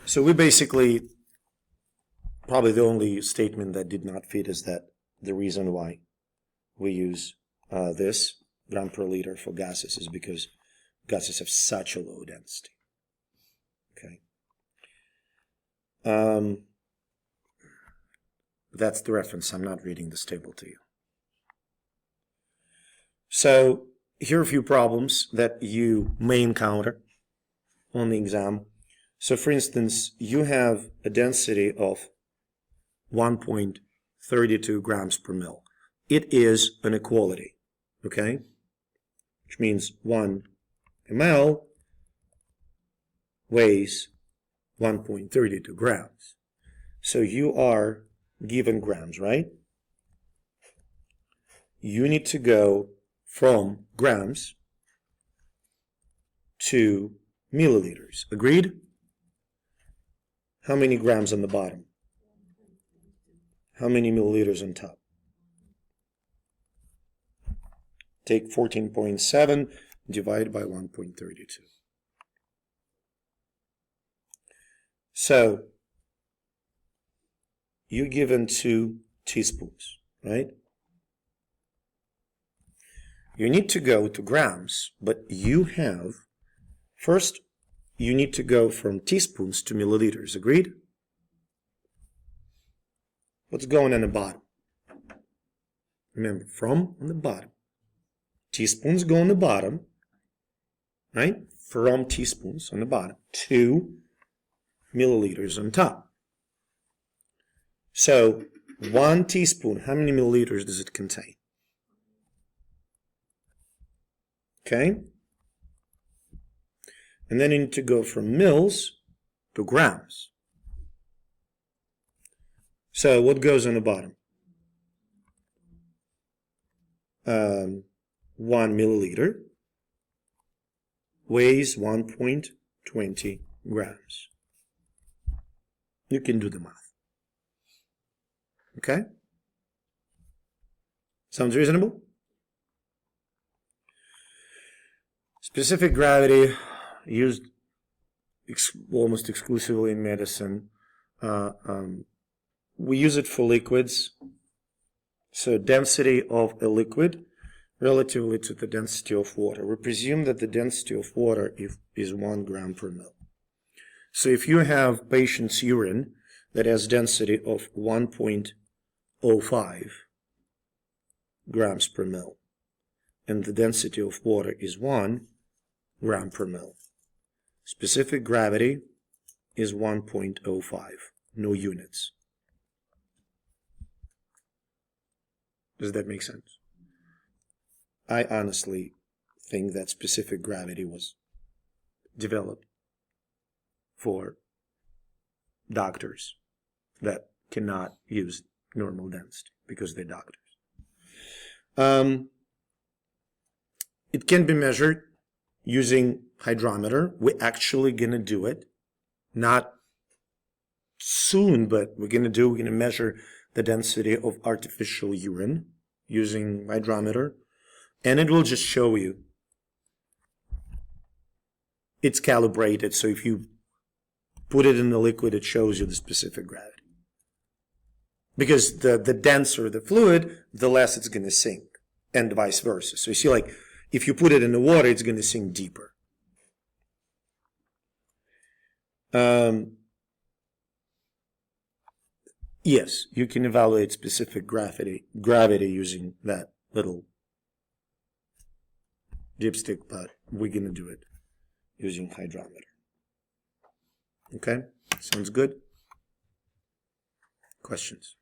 So we basically, probably the only statement that did not fit is that the reason why we use this gram per liter for gases is because gases have such a low density. Okay. That's the reference. I'm not reading this table to you. So here are a few problems that you may encounter on the exam. So for instance, you have a density of 1.32 grams per mil. It is an equality, okay? Which means 1 ml weighs 1.32 grams. So you are given grams, right? You need to go from grams to milliliters. Agreed? How many grams on the bottom? How many milliliters on top? Take 14.7, divide by 1.32. So, you're given 2 teaspoons, right? You need to go to grams, but you have, first, you need to go from teaspoons to milliliters. Agreed? What's going on the bottom? Remember, from on the bottom. Teaspoons go on the bottom, right? From teaspoons on the bottom to milliliters on top. So, 1 teaspoon, how many milliliters does it contain? Okay? And then you need to go from mils to grams. So, what goes on the bottom? 1 milliliter weighs 1.20 grams. You can do the math. Okay? Sounds reasonable? Specific gravity used almost exclusively in medicine. We use it for liquids. So density of a liquid relatively to the density of water. We presume that the density of water is 1 gram per mil. So if you have patient's urine that has density of 1.05 grams per mil, and the density of water is 1 gram per mil, specific gravity is 1.05, no units. Does that make sense? I honestly think that specific gravity was developed for doctors that cannot use normal density because they're doctors. It can be measured using hydrometer. We're actually going to do it. Not soon, but we're going to measure the density of artificial urine using hydrometer. And it will just show you it's calibrated. So if you put it in the liquid, it shows you the specific gravity. Because the denser the fluid, the less it's going to sink, and vice versa. So you see, like, if you put it in the water, it's going to sink deeper. Yes, you can evaluate specific gravity using that little dipstick, but we're going to do it using hydrometer. Okay? Sounds good? Questions?